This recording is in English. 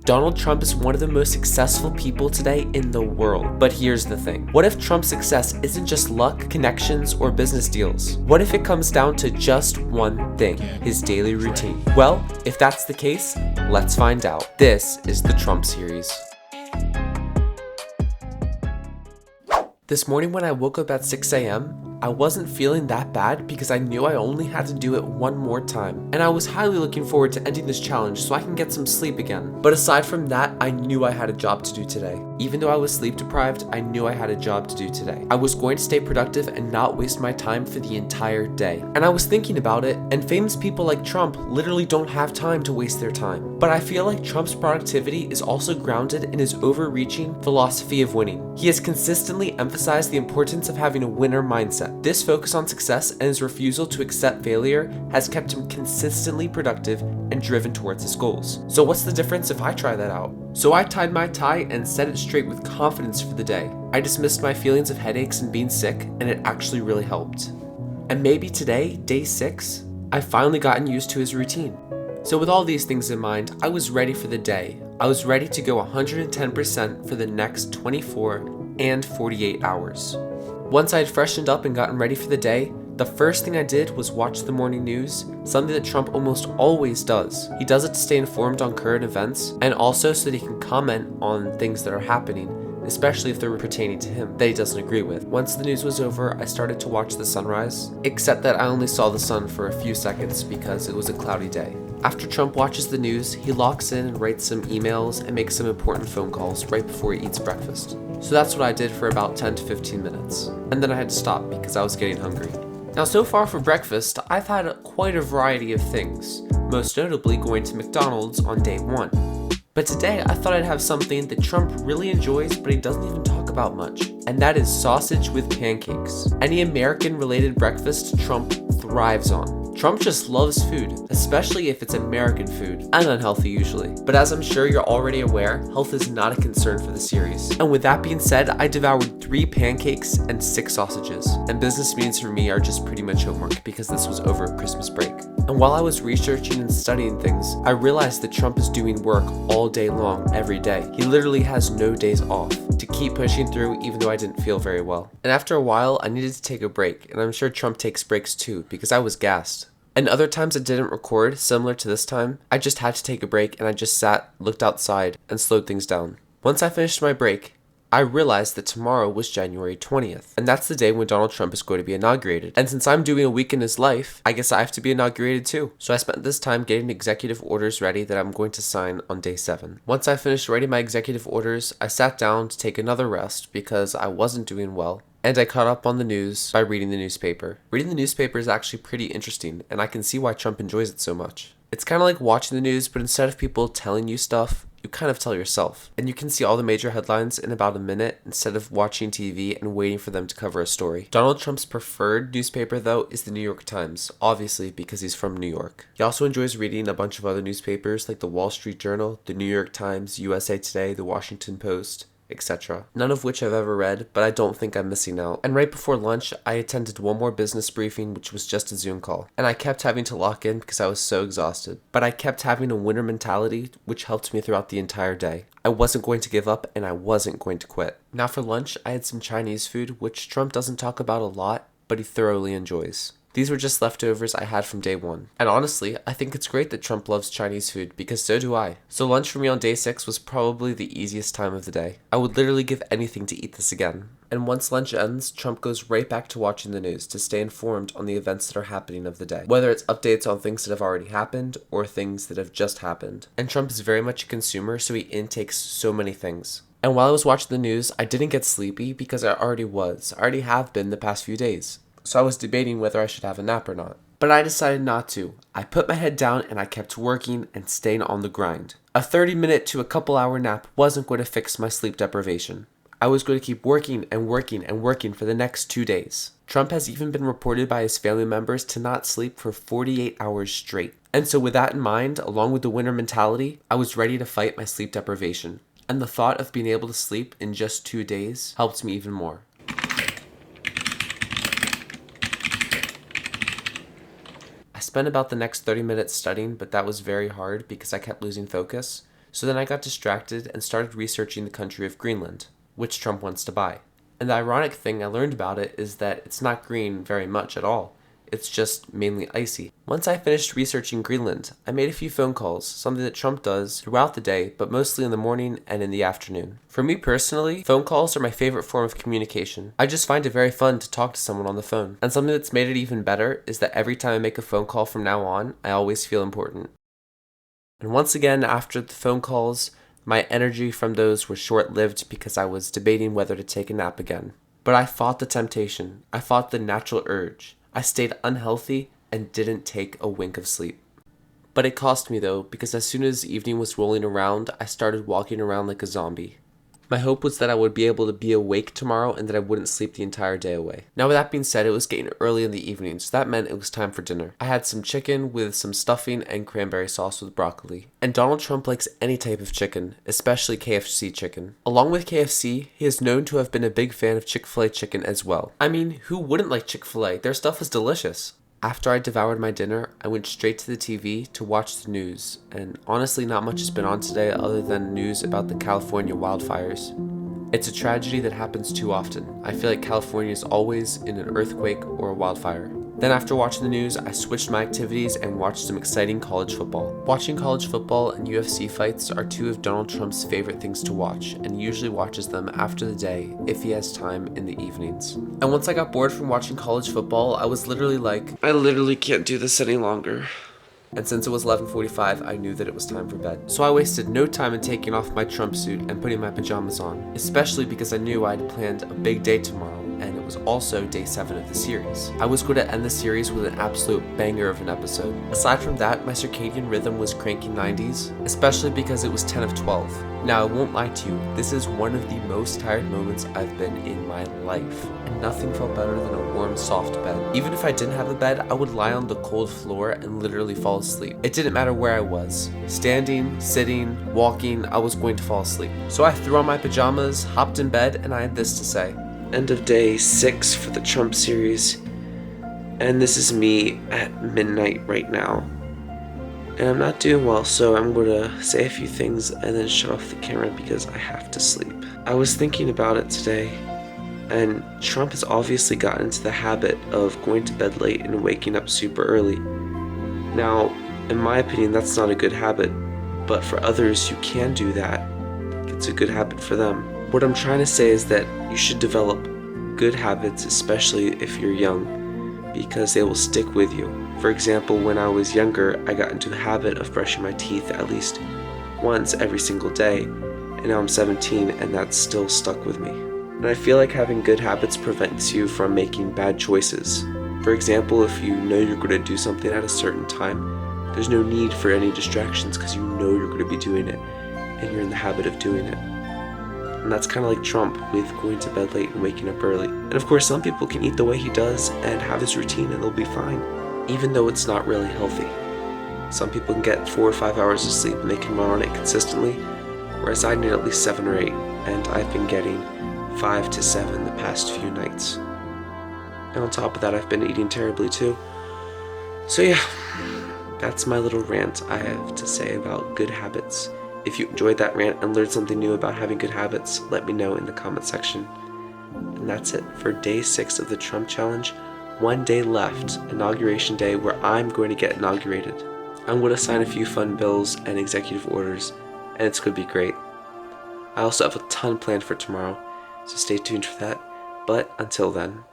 Donald Trump is one of the most successful people today in the world. But here's the thing. What if Trump's success isn't just luck, connections, or business deals? What if it comes down to just one thing, his daily routine? Well, if that's the case, let's find out. This is the Trump series. This morning when I woke up at 6 a.m., I wasn't feeling that bad because I knew I only had to do it one more time. And I was highly looking forward to ending this challenge so I can get some sleep again. But aside from that, I knew I had a job to do today. Even though I was sleep deprived, I knew I had a job to do today. I was going to stay productive and not waste my time for the entire day. And I was thinking about it, and famous people like Trump literally don't have time to waste their time. But I feel like Trump's productivity is also grounded in his overreaching philosophy of winning. He has consistently emphasized the importance of having a winner mindset. This focus on success and his refusal to accept failure has kept him consistently productive and driven towards his goals. So what's the difference if I try that out? So I tied my tie and set it straight with confidence for the day. I dismissed my feelings of headaches and being sick, and it actually really helped. And maybe today, day 6, I've finally gotten used to his routine. So with all these things in mind, I was ready for the day. I was ready to go 110% for the next 24 and 48 hours. Once I had freshened up and gotten ready for the day, the first thing I did was watch the morning news, something that Trump almost always does. He does it to stay informed on current events, and also so that he can comment on things that are happening, especially if they're pertaining to him, that he doesn't agree with. Once the news was over, I started to watch the sunrise, except that I only saw the sun for a few seconds because it was a cloudy day. After Trump watches the news, he locks in and writes some emails and makes some important phone calls right before he eats breakfast. So that's what I did for about 10 to 15 minutes. And then I had to stop because I was getting hungry. Now so far for breakfast, I've had quite a variety of things, most notably going to McDonald's on day 1. But today I thought I'd have something that Trump really enjoys but he doesn't even talk about much, and that is sausage with pancakes. Any American related breakfast Trump thrives on. Trump just loves food, especially if it's American food, and unhealthy usually. But as I'm sure you're already aware, health is not a concern for the series. And with that being said, I devoured 3 pancakes and 6 sausages. And business meetings for me are just pretty much homework because this was over Christmas break. And while I was researching and studying things, I realized that Trump is doing work all day long, every day. He literally has no days off to keep pushing through even though I didn't feel very well. And after a while, I needed to take a break, and I'm sure Trump takes breaks too because I was gassed. And other times I didn't record, similar to this time, I just had to take a break and I just sat, looked outside, and slowed things down. Once I finished my break, I realized that tomorrow was January 20th, and that's the day when Donald Trump is going to be inaugurated. And since I'm doing a week in his life, I guess I have to be inaugurated too. So I spent this time getting executive orders ready that I'm going to sign on day 7. Once I finished writing my executive orders, I sat down to take another rest because I wasn't doing well. And I caught up on the news by reading the newspaper. Reading the newspaper is actually pretty interesting, and I can see why Trump enjoys it so much. It's kind of like watching the news, but instead of people telling you stuff, you kind of tell yourself. And you can see all the major headlines in about a minute instead of watching TV and waiting for them to cover a story. Donald Trump's preferred newspaper, though, is the New York Times, obviously because he's from New York. He also enjoys reading a bunch of other newspapers like the Wall Street Journal, the New York Times, USA Today, the Washington Post, etc. None of which I've ever read, but I don't think I'm missing out. And right before lunch, I attended one more business briefing, which was just a Zoom call. And I kept having to lock in because I was so exhausted. But I kept having a winner mentality, which helped me throughout the entire day. I wasn't going to give up, and I wasn't going to quit. Now for lunch, I had some Chinese food, which Trump doesn't talk about a lot, but he thoroughly enjoys. These were just leftovers I had from day 1. And honestly, I think it's great that Trump loves Chinese food because so do I. So lunch for me on day 6 was probably the easiest time of the day. I would literally give anything to eat this again. And once lunch ends, Trump goes right back to watching the news to stay informed on the events that are happening of the day. Whether it's updates on things that have already happened or things that have just happened. And Trump is very much a consumer, so he intakes so many things. And while I was watching the news, I didn't get sleepy because I already have been the past few days. So I was debating whether I should have a nap or not. But I decided not to. I put my head down and I kept working and staying on the grind. A 30-minute to a couple-hour nap wasn't going to fix my sleep deprivation. I was going to keep working and working and working for the next 2 days. Trump has even been reported by his family members to not sleep for 48 hours straight. And so with that in mind, along with the winner mentality, I was ready to fight my sleep deprivation. And the thought of being able to sleep in just 2 days helped me even more. I spent about the next 30 minutes studying, but that was very hard because I kept losing focus. So then I got distracted and started researching the country of Greenland, which Trump wants to buy. And the ironic thing I learned about it is that it's not green very much at all. It's just mainly icy. Once I finished researching Greenland, I made a few phone calls, something that Trump does throughout the day, but mostly in the morning and in the afternoon. For me personally, phone calls are my favorite form of communication. I just find it very fun to talk to someone on the phone. And something that's made it even better is that every time I make a phone call from now on, I always feel important. And once again, after the phone calls, my energy from those was short-lived because I was debating whether to take a nap again. But I fought the temptation. I fought the natural urge. I stayed unhealthy and didn't take a wink of sleep. But it cost me though, because as soon as evening was rolling around, I started walking around like a zombie. My hope was that I would be able to be awake tomorrow and that I wouldn't sleep the entire day away. Now with that being said, it was getting early in the evening, so that meant it was time for dinner. I had some chicken with some stuffing and cranberry sauce with broccoli. And Donald Trump likes any type of chicken, especially KFC chicken. Along with KFC, he is known to have been a big fan of Chick-fil-A chicken as well. I mean, who wouldn't like Chick-fil-A? Their stuff is delicious. After I devoured my dinner, I went straight to the TV to watch the news, and honestly not much has been on today other than news about the California wildfires. It's a tragedy that happens too often. I feel like California is always in an earthquake or a wildfire. Then after watching the news, I switched my activities and watched some exciting college football. Watching college football and UFC fights are two of Donald Trump's favorite things to watch, and he usually watches them after the day if he has time in the evenings. And once I got bored from watching college football, I was literally like, I literally can't do this any longer. And since it was 11:45, I knew that it was time for bed. So I wasted no time in taking off my Trump suit and putting my pajamas on, especially because I knew I had planned a big day tomorrow, and it was also day 7 of the series. I was going to end the series with an absolute banger of an episode. Aside from that, my circadian rhythm was cranking 90s, especially because it was 10 of 12. Now I won't lie to you, this is one of the most tired moments I've been in my life, and nothing felt better than a warm, soft bed. Even if I didn't have a bed, I would lie on the cold floor and literally fall asleep. It didn't matter where I was. Standing, sitting, walking, I was going to fall asleep. So I threw on my pajamas, hopped in bed, and I had this to say. End of day 6 for the Trump series, and this is me at midnight right now. And I'm not doing well, so I'm going to say a few things and then shut off the camera because I have to sleep. I was thinking about it today, and Trump has obviously gotten into the habit of going to bed late and waking up super early. Now, in my opinion, that's not a good habit, but for others who can do that, it's a good habit for them. What I'm trying to say is that you should develop good habits, especially if you're young, because they will stick with you. For example, when I was younger, I got into the habit of brushing my teeth at least once every single day, and now I'm 17 and that's still stuck with me. And I feel like having good habits prevents you from making bad choices. For example, if you know you're going to do something at a certain time, there's no need for any distractions because you know you're going to be doing it, and you're in the habit of doing it. And that's kind of like Trump with going to bed late and waking up early. And of course, some people can eat the way he does and have his routine and they'll be fine, even though it's not really healthy. Some people can get 4 or 5 hours of sleep and they can run on it consistently, whereas I need at least 7 or 8, and I've been getting 5 to 7 the past few nights. And on top of that, I've been eating terribly too. So yeah, that's my little rant I have to say about good habits. If you enjoyed that rant and learned something new about having good habits, let me know in the comment section. And that's it for day 6 of the Trump Challenge. 1 day left, Inauguration Day, where I'm going to get inaugurated. I'm going to sign a few fun bills and executive orders, and it's going to be great. I also have a ton planned for tomorrow, so stay tuned for that. But until then,